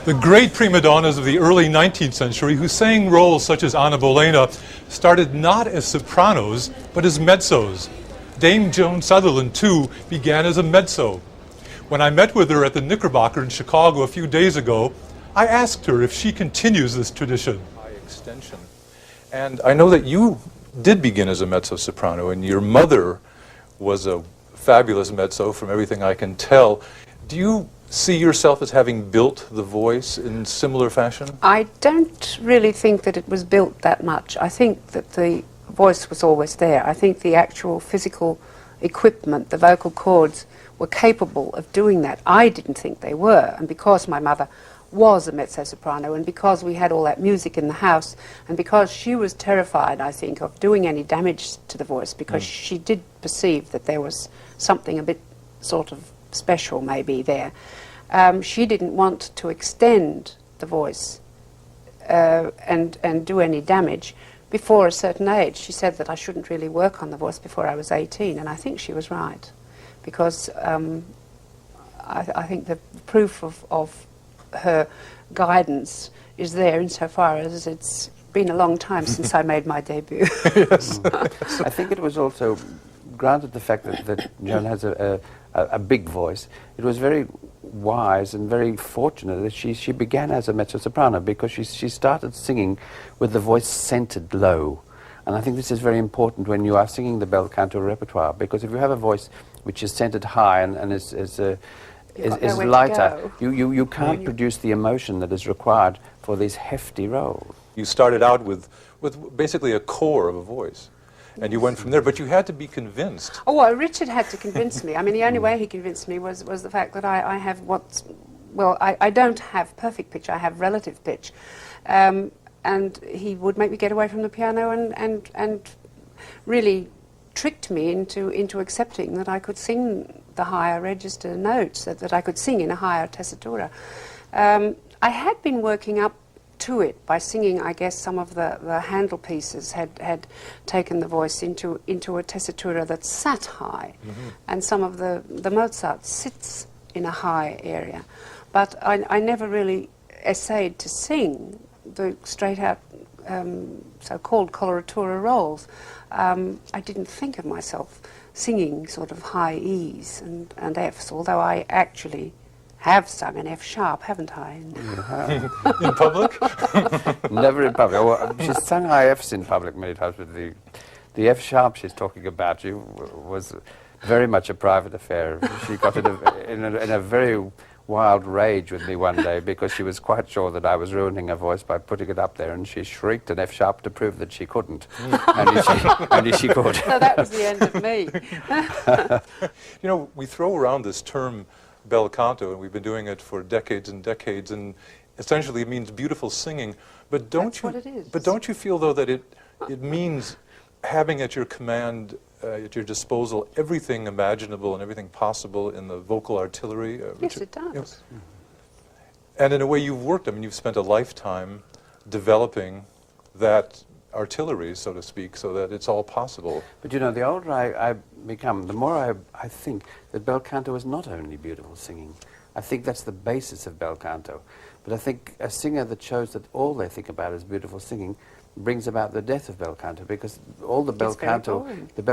The great prima donnas of the early 19th century who sang roles such as Anna Bolena started not as sopranos, but as mezzos. Dame Joan Sutherland, too, began as a mezzo. When I met with her at the Knickerbocker in Chicago a few days ago, I asked her if she continues this tradition. By extension. And I know that you did begin as a mezzo-soprano, and your mother was a fabulous mezzo from everything I can tell. Do you see yourself as having built the voice in similar fashion? I don't really think that it was built that much. I think that the voice was always there. I think the actual physical equipment, the vocal cords, were capable of doing that. I didn't think they were, and because my mother was a mezzo-soprano, and because we had all that music in the house, and because she was terrified, I think, of doing any damage to the voice, because she did perceive that there was something a bit sort of special maybe there. She didn't want to extend the voice and do any damage before a certain age. She said that I shouldn't really work on the voice before I was 18, and I think she was right, because I think the proof of her guidance is there insofar as it's been a long time since I made my debut. Yes. I think it was also, granted the fact that Joan has a big voice, it was very wise and very fortunate that she began as a mezzo-soprano, because she started singing with the voice centered low. And I think this is very important when you are singing the bel canto repertoire, because if you have a voice which is centered high and is lighter, you can't produce the emotion that is required for these hefty roles. You started out with basically a core of a voice, and you went from there, but you had to be convinced. Oh, well, Richard had to convince me. I mean, the only way he convinced me was the fact that I have I don't have perfect pitch, I have relative pitch. And he would make me get away from the piano and really tricked me into accepting that I could sing the higher register notes, that I could sing in a higher tessitura. I had been working up to it by singing, I guess, some of the Handel pieces had taken the voice into a tessitura that sat high, and some of the Mozart sits in a high area. But I never really essayed to sing the straight-out so-called coloratura roles. I didn't think of myself singing sort of high E's and F's, although I actually have sung an F sharp, haven't I? In public? Never in public. Well, she's sung high F's in public many times, but the F sharp she's talking about was very much a private affair. She got in a very wild rage with me one day because she was quite sure that I was ruining her voice by putting it up there, and she shrieked an F sharp to prove that she couldn't. Only she could. So that was the end of me. You know, we throw around this term bel canto, and we've been doing it for decades and decades, and essentially it means beautiful singing. But That's what it is. But don't you feel, though, that it means having at your command, at your disposal, everything imaginable and everything possible in the vocal artillery? Yes, it does. You know, and in a way you've worked, I mean, you've spent a lifetime developing that artillery, so to speak, so that it's all possible. But you know, the older I become, the more I think that bel canto is not only beautiful singing. I think that's the basis of bel canto. But I think a singer that shows that all they think about is beautiful singing brings about the death of bel canto, because all the bel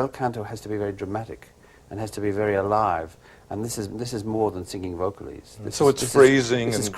canto has to be very dramatic and has to be very alive. And this is more than singing vocalies. So it's phrasing. It's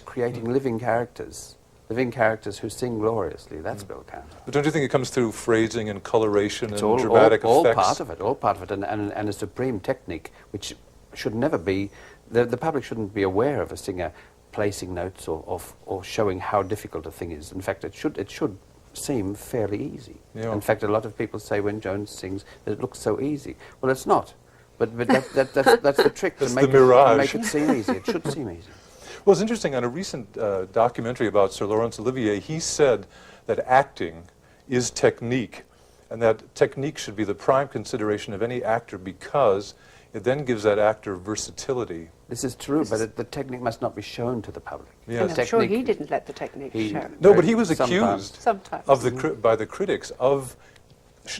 creating living characters. Living characters who sing gloriously. That's bel canto. But don't you think it comes through phrasing and coloration and dramatic effects? All part of it, and a supreme technique, which should never be, the public shouldn't be aware of a singer placing notes or showing how difficult a thing is. In fact, it should seem fairly easy. Yeah. In fact, a lot of people say when Joan sings that it looks so easy. Well, it's not. But that's the trick. That's the mirage. To make it seem easy. It should seem easy. Well, it's interesting, on a recent documentary about Sir Laurence Olivier, he said that acting is technique, and that technique should be the prime consideration of any actor, because it then gives that actor versatility. This is true, but the technique must not be shown to the public. Yes. And I'm sure he didn't let the technique show. No, but he was accused sometimes. By the critics of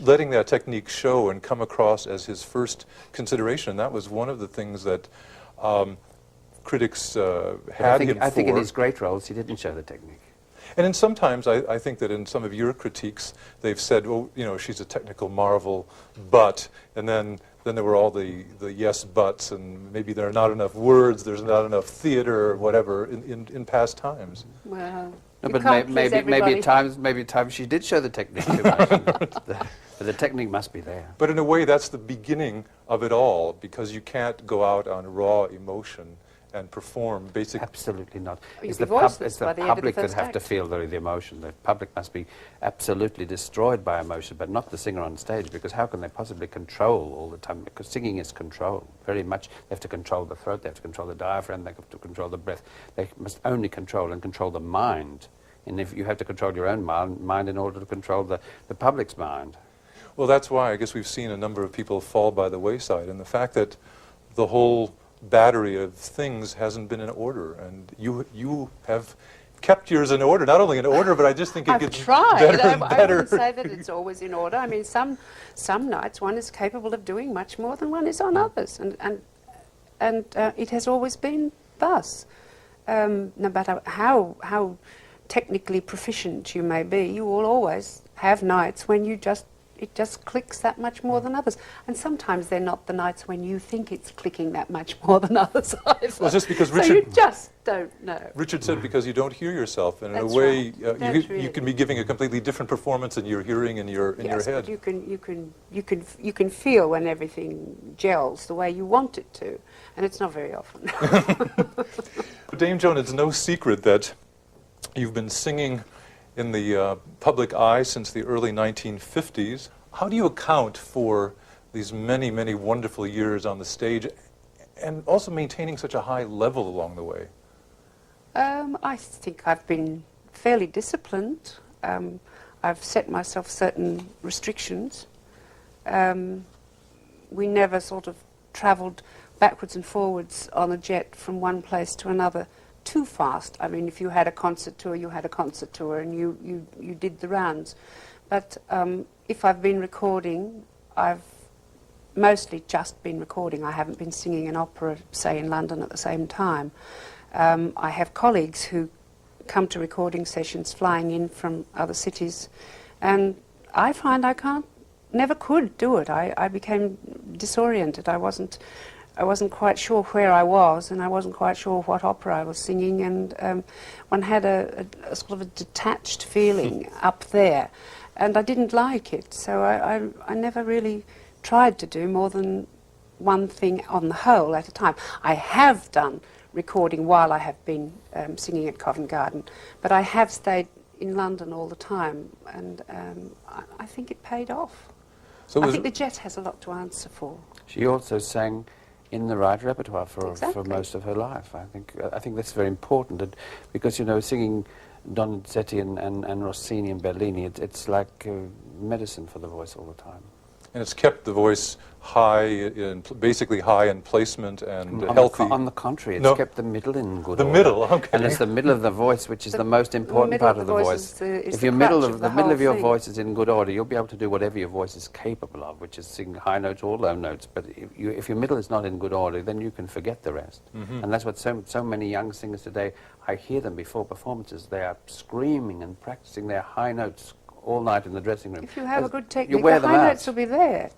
letting that technique show and come across as his first consideration. And that was one of the things that critics But had him I think in for. his great roles, he didn't show the technique. And in sometimes, I think that in some of your critiques, they've said, well, you know, she's a technical marvel, but, and then there were all the yes buts, and maybe there are not enough words, there's not enough theater, or whatever, in past times. Well, No, you but can't please everybody. maybe at times she did show the technique too much. But the technique must be there. But in a way, that's the beginning of it all, because you can't go out on raw emotion and perform basic. Absolutely not. You'd It's be the, voiceless it's by the the end of the public that first have to act. feel the emotion. The public must be absolutely destroyed by emotion, but not the singer on stage, because how can they possibly control all the time? Because singing is control, very much. They have to control the throat, they have to control the diaphragm, they have to control the breath. They must only control the mind. And if you have to control your own mind in order to control the public's mind. Well, that's why I guess we've seen a number of people fall by the wayside, and the fact that the whole battery of things hasn't been in order, and you have kept yours in order. Not only in order, but I just think it I've gets tried. better and I better. wouldn't say that it's always in order. I mean, some nights one is capable of doing much more than one is on others, and it has always been thus. No matter how technically proficient you may be, you will always have nights when it just clicks that much more than others. And sometimes they're not the nights when you think it's clicking that much more than others either. Well, just because so you just don't know. Richard said because you don't hear yourself, and in That's a way, right. That's you really can be giving a completely different performance than you're hearing in your Yes, head. but you can feel when everything gels the way you want it to, and it's not very often. Dame Joan, it's no secret that you've been singing in the public eye since the early 1950s. How do you account for these many, many wonderful years on the stage, and also maintaining such a high level along the way? I think I've been fairly disciplined. I've set myself certain restrictions. We never sort of travelled backwards and forwards on a jet from one place to another too fast. I mean, if you had a concert tour, you had a concert tour, and you did the rounds. But if I've been recording, I've mostly just been recording. I haven't been singing an opera, say, in London at the same time. I have colleagues who come to recording sessions flying in from other cities, and I find I never could do it. I became disoriented. I wasn't quite sure where I was, and I wasn't quite sure what opera I was singing, and one had a sort of a detached feeling up there, and I didn't like it, so I never really tried to do more than one thing on the whole at a time. I have done recording while I have been singing at Covent Garden, but I have stayed in London all the time, and I think it paid off. So I think the jet has a lot to answer for. She also sang in the right repertoire for Exactly. most of her life. I think that's very important, because, you know, singing Donizetti and Rossini and Bellini, it's like medicine for the voice all the time. And it's kept the voice high, basically high in placement and On healthy. on the contrary, it's No. kept the middle in good The order. middle, okay. And it's the middle of the voice which is the most important middle part of of the the voice voice. is If the your middle crutch of of the the middle of whole your thing. voice is in good order, you'll be able to do whatever your voice is capable of, which is sing high notes or low notes. But if your middle is not in good order, then you can forget the rest. And that's what so many young singers today, I hear them before performances, they are screaming and practicing their high notes all night in the dressing room. If you have a good You technique, wear the them high out. notes will be there.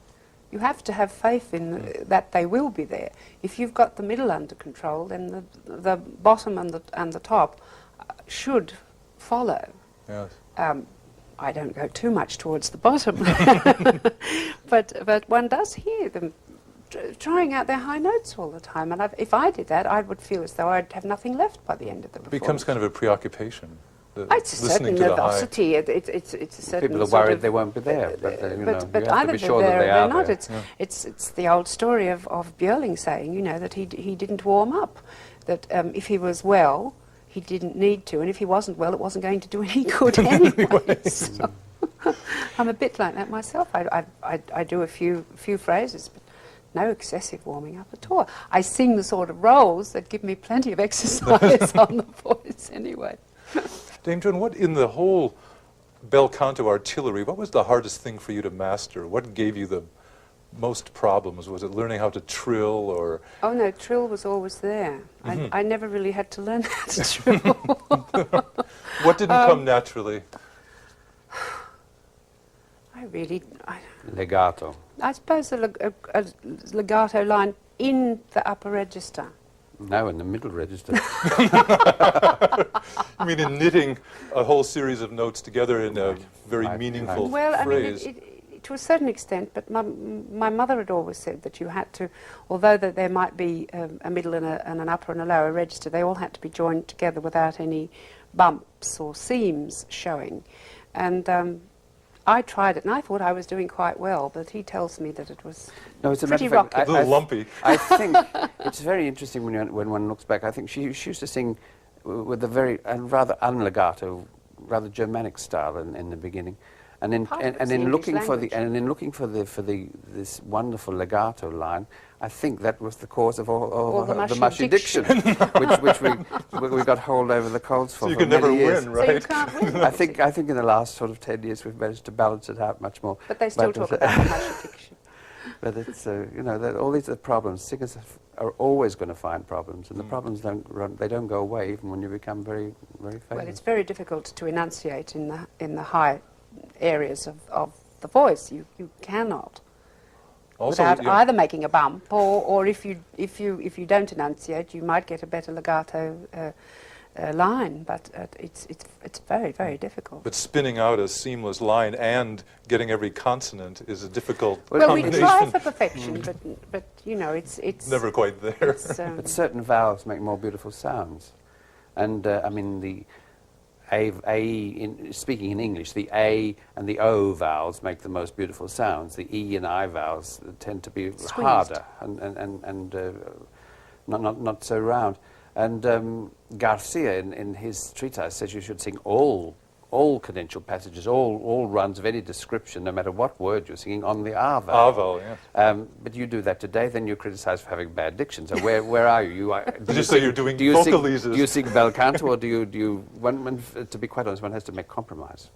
You have to have faith in that they will be there. If you've got the middle under control, then the bottom and the top should follow. Yes. I don't go too much towards the bottom, but one does hear them trying out their high notes all the time. And if I did that, I would feel as though I'd have nothing left by the end of the It performance. becomes kind of a preoccupation. It's a certain listening to the high. nervosity. It's a certain People are sort worried of, they won't be there, but, you know, but you have to either be they're sure that there they or are they're not. there. It's the old story of Björling saying, you know, that he didn't warm up, that if he was well, he didn't need to, and if he wasn't well, it wasn't going to do any good anyway. So, I'm a bit like that myself. I do a few phrases, but no excessive warming up at all. I sing the sort of roles that give me plenty of exercise on the voice anyway. Dame Joan, what in the whole bel canto artillery, what was the hardest thing for you to master? What gave you the most problems? Was it learning how to trill or... Oh no, trill was always there. I never really had to learn how to trill. What didn't come naturally? Legato. I suppose a legato line in the upper register. No, in the middle register. I mean, in knitting a whole series of notes together in a very Right. meaningful Well, I mean, phrase. to a certain extent, but my mother had always said that you had to, although that there might be a middle and an upper and a lower register, they all had to be joined together without any bumps or seams showing. And I tried it, and I thought I was doing quite well, but he tells me that it was No, it's a pretty matter of fact, rocky. A little lumpy. I think it's very interesting when one looks back. I think she used to sing with a very rather unlegato, rather Germanic style in the beginning, and in Part of it's and the in English looking for the language. this wonderful legato line, I think that was the cause of all the the mushy mushy diction, which we got hold over the coals for. So you for can never many years. win, So you right? can't win. I think in the last sort of 10 years we've managed to balance it out much more. But they still talk about the mushy diction. But it's all these are problems. Singers are always going to find problems, and the problems don't go away even when you become very very famous. Well, it's very difficult to enunciate in the high areas of the voice. You cannot. Also, Without you- either making a bump, or if you don't enunciate, you might get a better legato line. But it's very, very difficult. but spinning out a seamless line and getting every consonant is a difficult Well, we combination. try for perfection, but you know, it's Never quite there. it's, But certain vowels make more beautiful sounds, and I mean the speaking in English, the A and the O vowels make the most beautiful sounds. The E and I vowels tend to be Squeezed. harder and not so round. And Garcia in his treatise says you should sing all cadential passages, all runs of any description, no matter what word you're singing, on the R vowel. Aval, yeah. But you do that today, then you're criticised for having bad diction. So where are you? Did you say you're doing do you vocalises? do you sing bel canto, or do you to be quite honest, one has to make compromise.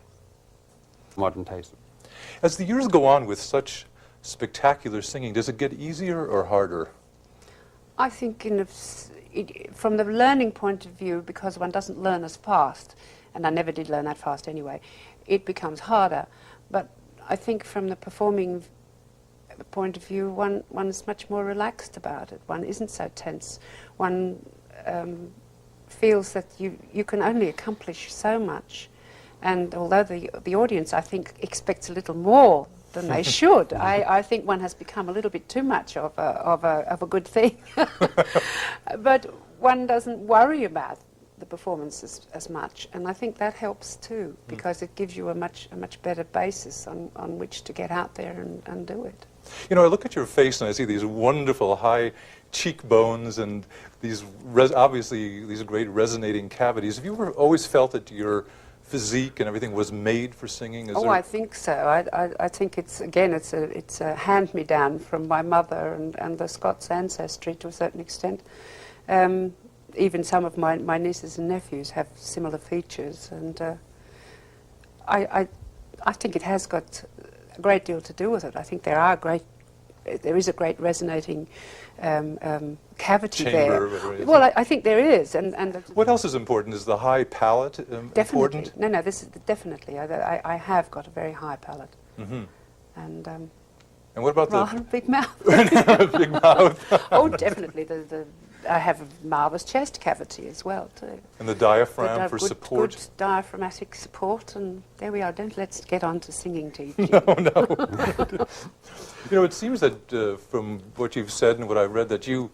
Modern taste. As the years go on with such spectacular singing, does it get easier or harder? I think from the learning point of view, because one doesn't learn as fast, and I never did learn that fast anyway, it becomes harder. But I think from the performing point of view, one is much more relaxed about it. One isn't so tense. One feels that you can only accomplish so much. And although the audience, I think, expects a little more than they should, I think one has become a little bit too much of a good thing. But one doesn't worry about the performance as much, and I think that helps too, because it gives you a much better basis on which to get out there and do it. You know, I look at your face and I see these wonderful high cheekbones and these obviously these great resonating cavities. Have you ever always felt that your physique and everything was made for singing? I think so. I think it's a hand-me-down from my mother and the Scots ancestry to a certain extent. Even some of my nieces and nephews have similar features, and I think it has got a great deal to do with it. I think there is a great resonating cavity Chamber, there. Well, I think there is, and what else is important? Is the high palate definitely. important? No, this is definitely. I have got a very high palate, Mm-hmm. and And what about rather big mouth. the big mouth Oh, definitely. I have a marvellous chest cavity as well too. and the diaphragm But, for good, support? Good diaphragmatic support, and there we are. Let's get on to singing to you. You know, it seems that from what you've said and what I've read, that you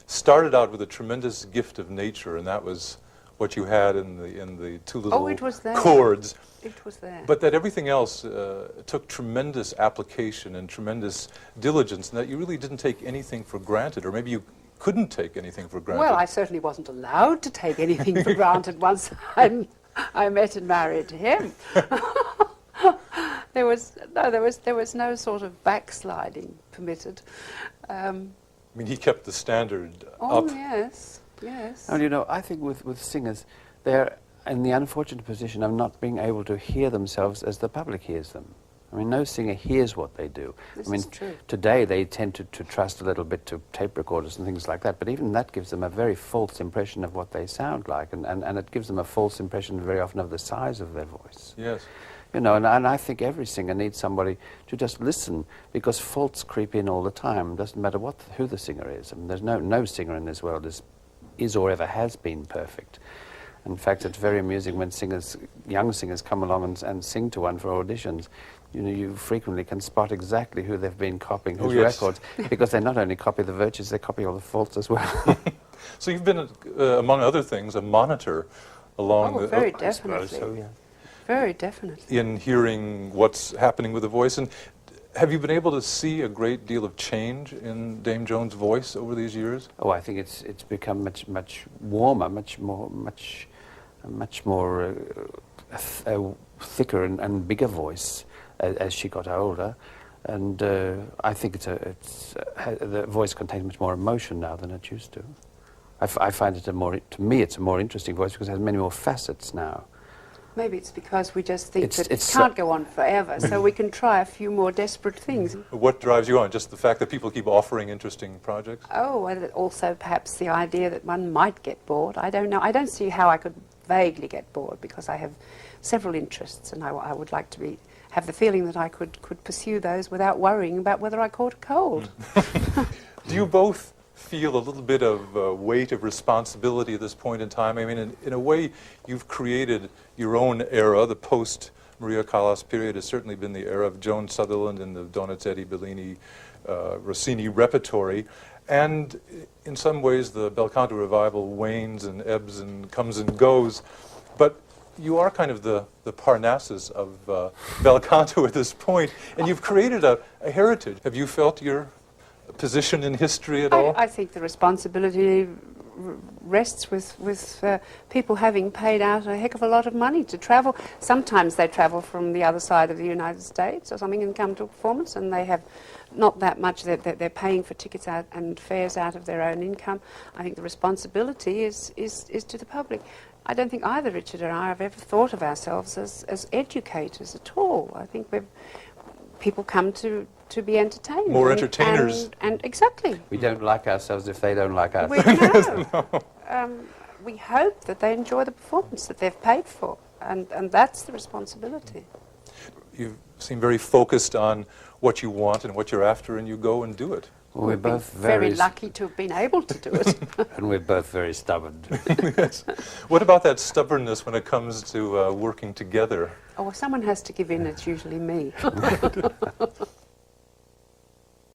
started out with a tremendous gift of nature, and that was what you had in the two little it was there. chords. It was there. But that everything else took tremendous application and tremendous diligence, and that you really didn't take anything for granted, or maybe you couldn't take anything for granted. Well, I certainly wasn't allowed to take anything for granted once I met and married him. There was no sort of backsliding permitted. I mean, he kept the standard Oh up. yes. And you know, I think with singers, they're in the unfortunate position of not being able to hear themselves as the public hears them. I mean, no singer hears what they do. This I mean, is true. today they tend to trust a little bit to tape recorders and things like that, but even that gives them a very false impression of what they sound like, and it gives them a false impression very often of the size of their voice. Yes. You know, and I think every singer needs somebody to just listen, because faults creep in all the time. It doesn't matter who the singer is. I mean, there's no singer in this world is or ever has been perfect. In fact, it's very amusing when young singers come along and sing to one for auditions. You know, you frequently can spot exactly who they've been copying, whose records, because they not only copy the virtues, they copy all the faults as well. So you've been, among other things, a monitor along the... very I suppose definitely. so, yeah. Very definitely. in hearing what's happening with the voice. And have you been able to see a great deal of change in Dame Joan's voice over these years? Oh, I think it's become much warmer, much more thicker and bigger voice as she got older, and I think the voice contains much more emotion now than it used to. I find it to me it's a more interesting voice because it has many more facets now. Maybe it's because we just think that it it's can't go on forever, so we can try a few more desperate things. What drives you on? Just the fact that people keep offering interesting projects? Oh, and also perhaps the idea that one might get bored. I don't know. I don't see how I could vaguely get bored, because I have several interests, and I would like to have the feeling that I could pursue those without worrying about whether I caught a cold. Do you both feel a little bit of weight of responsibility at this point in time? I mean, in a way, you've created your own era. The post-Maria Callas period has certainly been the era of Joan Sutherland and the Donizetti, Bellini, Rossini repertory. And in some ways, the bel canto revival wanes and ebbs and comes and goes. But you are kind of the Parnassus of bel canto at this point, and you've created a heritage. Have you felt your position in history at all? I think the responsibility rests with people having paid out a heck of a lot of money to travel. Sometimes they travel from the other side of the United States or something and come to a performance, and they have not that much. They're paying for tickets out and fares out of their own income. I think the responsibility is to the public. I don't think either Richard or I have ever thought of ourselves as educators at all. I think people come to be entertained. More entertainers. And exactly. We don't like ourselves if they don't like us. We know. We hope that they enjoy the performance that they've paid for, and that's the responsibility. You seem very focused on what you want and what you're after, and you go and do it. Well, we're both very lucky to have been able to do it. and we're both very stubborn. Yes. What about that stubbornness when it comes to working together? Oh, well, someone has to give in. It's usually me.